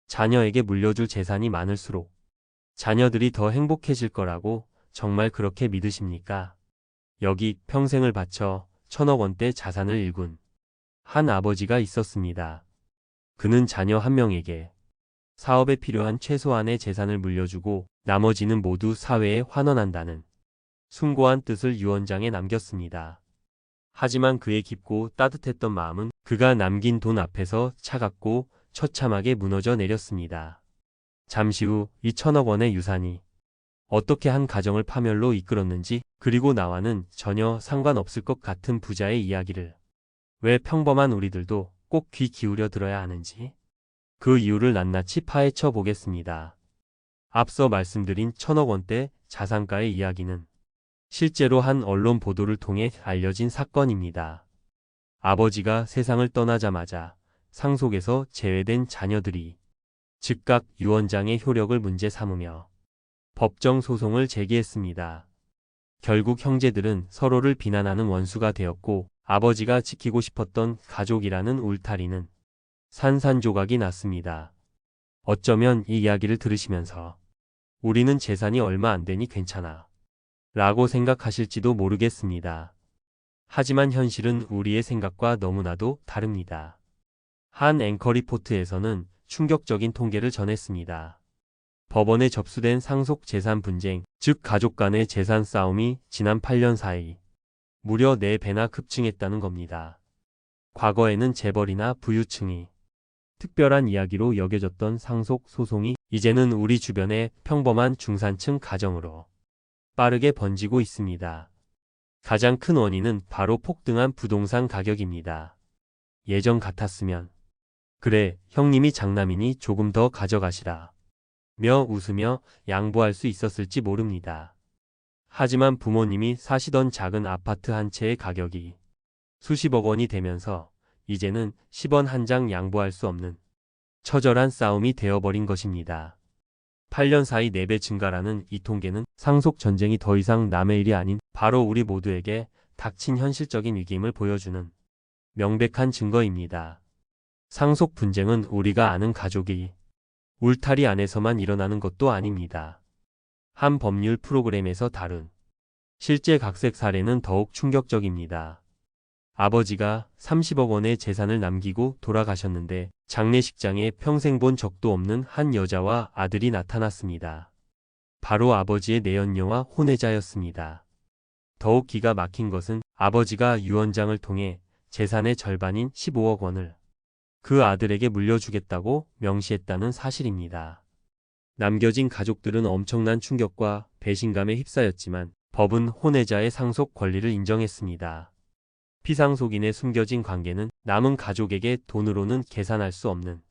자녀에게 물려줄 재산이 많을수록 자녀들이 더 행복해질 거라고 정말 그렇게 믿으십니까? 여기 평생을 바쳐 1,000억 원대 자산을 일군 한 아버지가 있었습니다. 그는 자녀 한 명에게 사업에 필요한 최소한의 재산을 물려주고 나머지는 모두 사회에 환원한다는 숭고한 뜻을 유언장에 남겼습니다. 하지만 그의 깊고 따뜻했던 마음은 그가 남긴 돈 앞에서 차갑고 처참하게 무너져 내렸습니다. 잠시 후 이 1,000억 원의 유산이 어떻게 한 가정을 파멸로 이끌었는지, 그리고 나와는 전혀 상관없을 것 같은 부자의 이야기를 왜 평범한 우리들도 꼭 귀 기울여 들어야 하는지, 그 이유를 낱낱이 파헤쳐 보겠습니다. 앞서 말씀드린 1,000억 원대 자산가의 이야기는 실제로 한 언론 보도를 통해 알려진 사건입니다. 아버지가 세상을 떠나자마자 상속에서 제외된 자녀들이 즉각 유언장의 효력을 문제 삼으며 법정 소송을 제기했습니다. 결국 형제들은 서로를 비난하는 원수가 되었고, 아버지가 지키고 싶었던 가족이라는 울타리는 산산조각이 났습니다. 어쩌면 이 이야기를 들으시면서 우리는 재산이 얼마 안 되니 괜찮아 라고 생각하실지도 모르겠습니다. 하지만 현실은 우리의 생각과 너무나도 다릅니다. 한 앵커 리포트에서는 충격적인 통계를 전했습니다. 법원에 접수된 상속 재산 분쟁, 즉 가족 간의 재산 싸움이 지난 8년 사이 무려 4배나 급증했다는 겁니다. 과거에는 재벌이나 부유층이 특별한 이야기로 여겨졌던 상속 소송이 이제는 우리 주변의 평범한 중산층 가정으로 빠르게 번지고 있습니다. 가장 큰 원인은 바로 폭등한 부동산 가격입니다. 예전 같았으면 그래, 형님이 장남이니 조금 더 가져가시라 며 웃으며 양보할 수 있었을지 모릅니다. 하지만 부모님이 사시던 작은 아파트 한 채의 가격이 수십억 원이 되면서 이제는 10원 한 장 양보할 수 없는 처절한 싸움이 되어버린 것입니다. 8년 사이 4배 증가라는 이 통계는 상속 전쟁이 더 이상 남의 일이 아닌 바로 우리 모두에게 닥친 현실적인 위기임을 보여주는 명백한 증거입니다. 상속 분쟁은 우리가 아는 가족이 울타리 안에서만 일어나는 것도 아닙니다. 한 법률 프로그램에서 다룬 실제 각색 사례는 더욱 충격적입니다. 아버지가 30억 원의 재산을 남기고 돌아가셨는데 장례식장에 평생 본 적도 없는 한 여자와 아들이 나타났습니다. 바로 아버지의 내연녀와 혼외자였습니다. 더욱 기가 막힌 것은 아버지가 유언장을 통해 재산의 절반인 15억 원을 그 아들에게 물려주겠다고 명시했다는 사실입니다. 남겨진 가족들은 엄청난 충격과 배신감에 휩싸였지만 법은 혼외자의 상속 권리를 인정했습니다. 피상속인의 숨겨진 관계는 남은 가족에게 돈으로는 계산할 수 없는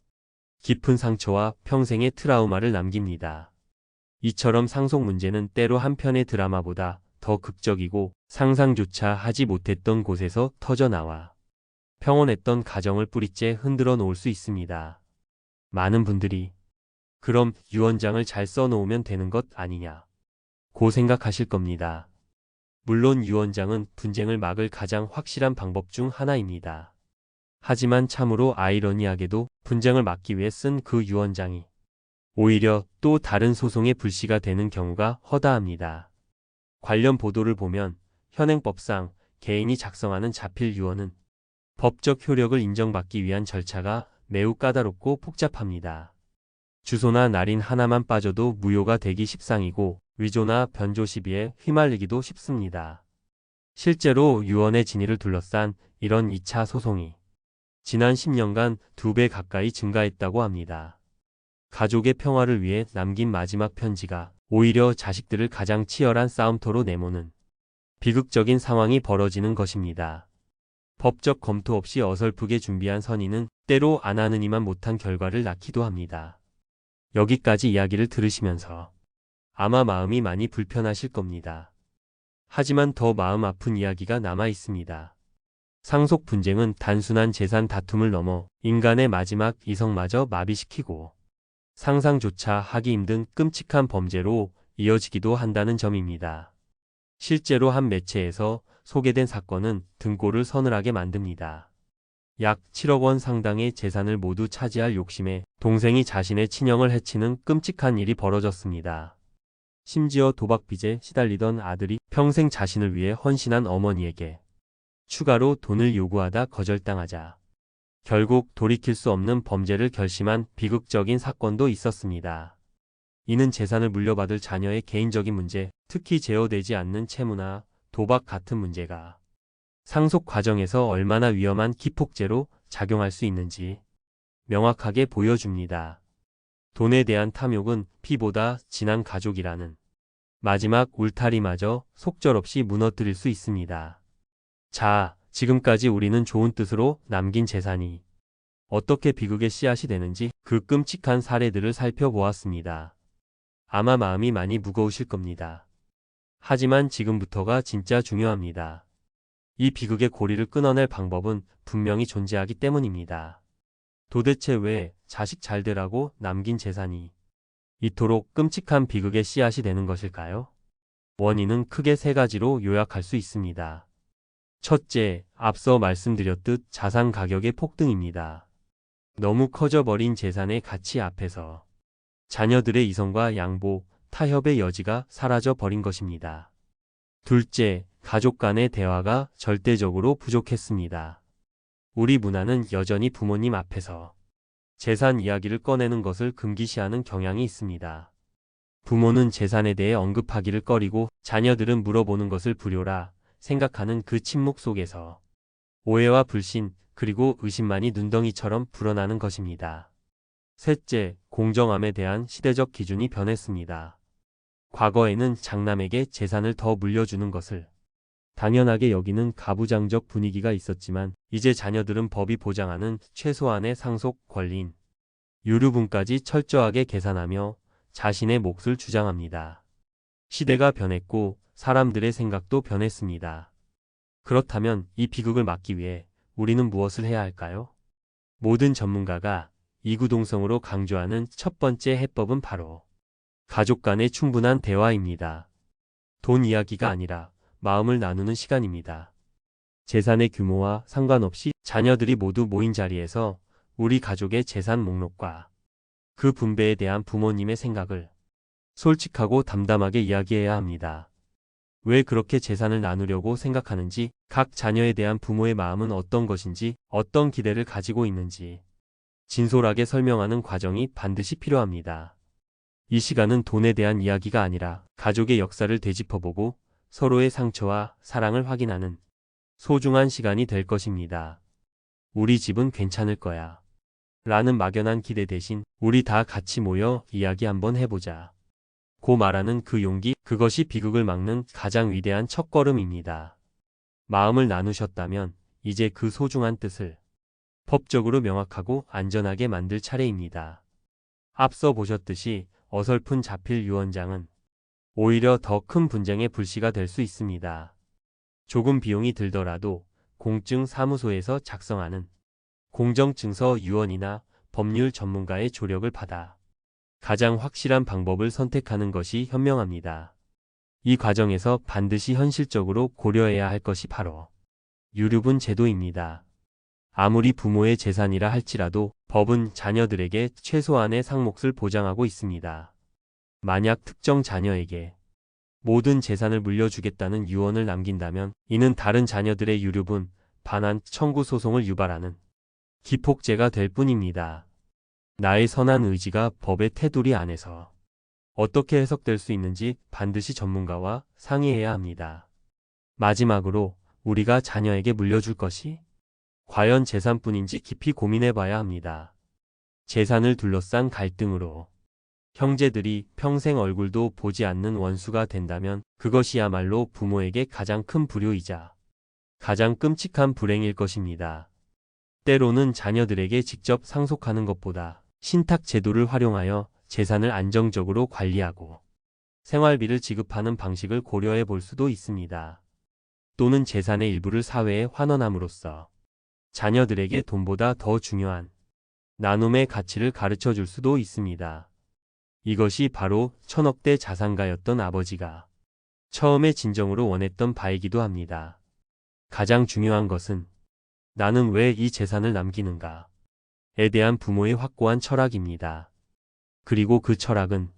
깊은 상처와 평생의 트라우마를 남깁니다. 이처럼 상속 문제는 때로 한 편의 드라마보다 더 극적이고 상상조차 하지 못했던 곳에서 터져나와 평온했던 가정을 뿌리째 흔들어 놓을 수 있습니다. 많은 분들이 그럼 유언장을 잘 써놓으면 되는 것 아니냐 고 생각하실 겁니다. 물론 유언장은 분쟁을 막을 가장 확실한 방법 중 하나입니다. 하지만 참으로 아이러니하게도 분쟁을 막기 위해 쓴 그 유언장이 오히려 또 다른 소송의 불씨가 되는 경우가 허다합니다. 관련 보도를 보면 현행법상 개인이 작성하는 자필 유언은 법적 효력을 인정받기 위한 절차가 매우 까다롭고 복잡합니다. 주소나 날인 하나만 빠져도 무효가 되기 십상이고 위조나 변조 시비에 휘말리기도 쉽습니다. 실제로 유언의 진위를 둘러싼 이런 2차 소송이 지난 10년간 2배 가까이 증가했다고 합니다. 가족의 평화를 위해 남긴 마지막 편지가 오히려 자식들을 가장 치열한 싸움터로 내모는 비극적인 상황이 벌어지는 것입니다. 법적 검토 없이 어설프게 준비한 선의는 때로 안 하느니만 못한 결과를 낳기도 합니다. 여기까지 이야기를 들으시면서 아마 마음이 많이 불편하실 겁니다. 하지만 더 마음 아픈 이야기가 남아 있습니다. 상속 분쟁은 단순한 재산 다툼을 넘어 인간의 마지막 이성마저 마비시키고 상상조차 하기 힘든 끔찍한 범죄로 이어지기도 한다는 점입니다. 실제로 한 매체에서 소개된 사건은 등골을 서늘하게 만듭니다. 약 7억 원 상당의 재산을 모두 차지할 욕심에 동생이 자신의 친형을 해치는 끔찍한 일이 벌어졌습니다. 심지어 도박빚에 시달리던 아들이 평생 자신을 위해 헌신한 어머니에게 추가로 돈을 요구하다 거절당하자 결국 돌이킬 수 없는 범죄를 결심한 비극적인 사건도 있었습니다. 이는 재산을 물려받을 자녀의 개인적인 문제, 특히 제어되지 않는 채무나 도박 같은 문제가 상속 과정에서 얼마나 위험한 기폭제로 작용할 수 있는지 명확하게 보여줍니다. 돈에 대한 탐욕은 피보다 진한 가족이라는 마지막 울타리마저 속절없이 무너뜨릴 수 있습니다. 자, 지금까지 우리는 좋은 뜻으로 남긴 재산이 어떻게 비극의 씨앗이 되는지 그 끔찍한 사례들을 살펴보았습니다. 아마 마음이 많이 무거우실 겁니다. 하지만 지금부터가 진짜 중요합니다. 이 비극의 고리를 끊어낼 방법은 분명히 존재하기 때문입니다. 도대체 왜 자식 잘 되라고 남긴 재산이 이토록 끔찍한 비극의 씨앗이 되는 것일까요? 원인은 크게 세 가지로 요약할 수 있습니다. 첫째, 앞서 말씀드렸듯 자산 가격의 폭등입니다. 너무 커져버린 재산의 가치 앞에서 자녀들의 이성과 양보, 타협의 여지가 사라져 버린 것입니다. 둘째, 가족 간의 대화가 절대적으로 부족했습니다. 우리 문화는 여전히 부모님 앞에서 재산 이야기를 꺼내는 것을 금기시하는 경향이 있습니다. 부모는 재산에 대해 언급하기를 꺼리고 자녀들은 물어보는 것을 불효라 생각하는 그 침묵 속에서 오해와 불신 그리고 의심만이 눈덩이처럼 불어나는 것입니다. 셋째, 공정함에 대한 시대적 기준이 변했습니다. 과거에는 장남에게 재산을 더 물려주는 것을 당연하게 여기는 가부장적 분위기가 있었지만 이제 자녀들은 법이 보장하는 최소한의 상속 권리인 유류분까지 철저하게 계산하며 자신의 몫을 주장합니다. 시대가 변했고 사람들의 생각도 변했습니다. 그렇다면 이 비극을 막기 위해 우리는 무엇을 해야 할까요? 모든 전문가가 이구동성으로 강조하는 첫 번째 해법은 바로 가족 간의 충분한 대화입니다. 돈 이야기가 아니라 마음을 나누는 시간입니다. 재산의 규모와 상관없이 자녀들이 모두 모인 자리에서 우리 가족의 재산 목록과 그 분배에 대한 부모님의 생각을 솔직하고 담담하게 이야기해야 합니다. 왜 그렇게 재산을 나누려고 생각하는지, 각 자녀에 대한 부모의 마음은 어떤 것인지, 어떤 기대를 가지고 있는지 진솔하게 설명하는 과정이 반드시 필요합니다. 이 시간은 돈에 대한 이야기가 아니라 가족의 역사를 되짚어보고 서로의 상처와 사랑을 확인하는 소중한 시간이 될 것입니다. 우리 집은 괜찮을 거야. 라는 막연한 기대 대신 우리 다 같이 모여 이야기 한번 해보자. 고 말하는 그 용기, 그것이 비극을 막는 가장 위대한 첫걸음입니다. 마음을 나누셨다면 이제 그 소중한 뜻을 법적으로 명확하고 안전하게 만들 차례입니다. 앞서 보셨듯이 어설픈 자필 유언장은 오히려 더 큰 분쟁의 불씨가 될 수 있습니다. 조금 비용이 들더라도 공증 사무소에서 작성하는 공정증서 유언이나 법률 전문가의 조력을 받아 가장 확실한 방법을 선택하는 것이 현명합니다. 이 과정에서 반드시 현실적으로 고려해야 할 것이 바로 유류분 제도입니다. 아무리 부모의 재산이라 할지라도 법은 자녀들에게 최소한의 상몫을 보장하고 있습니다. 만약 특정 자녀에게 모든 재산을 물려주겠다는 유언을 남긴다면 이는 다른 자녀들의 유류분 반환 청구 소송을 유발하는 기폭제가 될 뿐입니다. 나의 선한 의지가 법의 테두리 안에서 어떻게 해석될 수 있는지 반드시 전문가와 상의해야 합니다. 마지막으로 우리가 자녀에게 물려줄 것이 과연 재산뿐인지 깊이 고민해봐야 합니다. 재산을 둘러싼 갈등으로 형제들이 평생 얼굴도 보지 않는 원수가 된다면 그것이야말로 부모에게 가장 큰 불효이자 가장 끔찍한 불행일 것입니다. 때로는 자녀들에게 직접 상속하는 것보다 신탁 제도를 활용하여 재산을 안정적으로 관리하고 생활비를 지급하는 방식을 고려해 볼 수도 있습니다. 또는 재산의 일부를 사회에 환원함으로써 자녀들에게 돈보다 더 중요한 나눔의 가치를 가르쳐 줄 수도 있습니다. 이것이 바로 천억대 자산가였던 아버지가 처음에 진정으로 원했던 바이기도 합니다. 가장 중요한 것은 나는 왜 이 재산을 남기는가? 에 대한 부모의 확고한 철학입니다. 그리고 그 철학은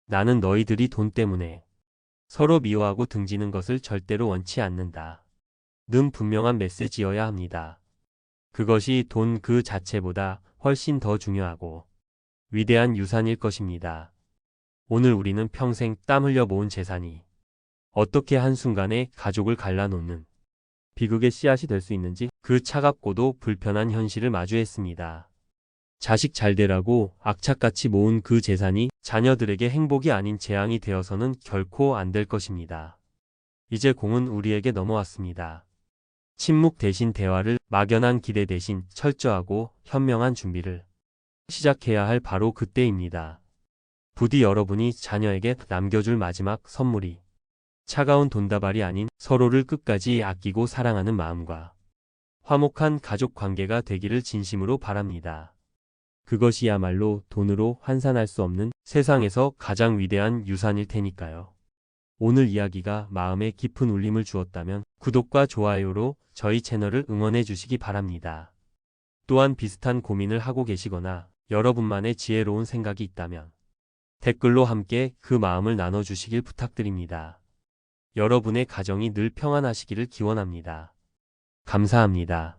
나는 너희들이 돈 때문에 서로 미워하고 등지는 것을 절대로 원치 않는다. 는 분명한 메시지여야 합니다. 그것이 돈 그 자체보다 훨씬 더 중요하고 위대한 유산일 것입니다. 오늘 우리는 평생 땀 흘려 모은 재산이 어떻게 한순간에 가족을 갈라놓는 비극의 씨앗이 될 수 있는지 그 차갑고도 불편한 현실을 마주했습니다. 자식 잘 되라고 악착같이 모은 그 재산이 자녀들에게 행복이 아닌 재앙이 되어서는 결코 안 될 것입니다. 이제 공은 우리에게 넘어왔습니다. 침묵 대신 대화를, 막연한 기대 대신 철저하고 현명한 준비를 시작해야 할 바로 그때입니다. 부디 여러분이 자녀에게 남겨줄 마지막 선물이 차가운 돈다발이 아닌 서로를 끝까지 아끼고 사랑하는 마음과 화목한 가족 관계가 되기를 진심으로 바랍니다. 그것이야말로 돈으로 환산할 수 없는 세상에서 가장 위대한 유산일 테니까요. 오늘 이야기가 마음에 깊은 울림을 주었다면 구독과 좋아요로 저희 채널을 응원해 주시기 바랍니다. 또한 비슷한 고민을 하고 계시거나 여러분만의 지혜로운 생각이 있다면 댓글로 함께 그 마음을 나눠주시길 부탁드립니다. 여러분의 가정이 늘 평안하시기를 기원합니다. 감사합니다.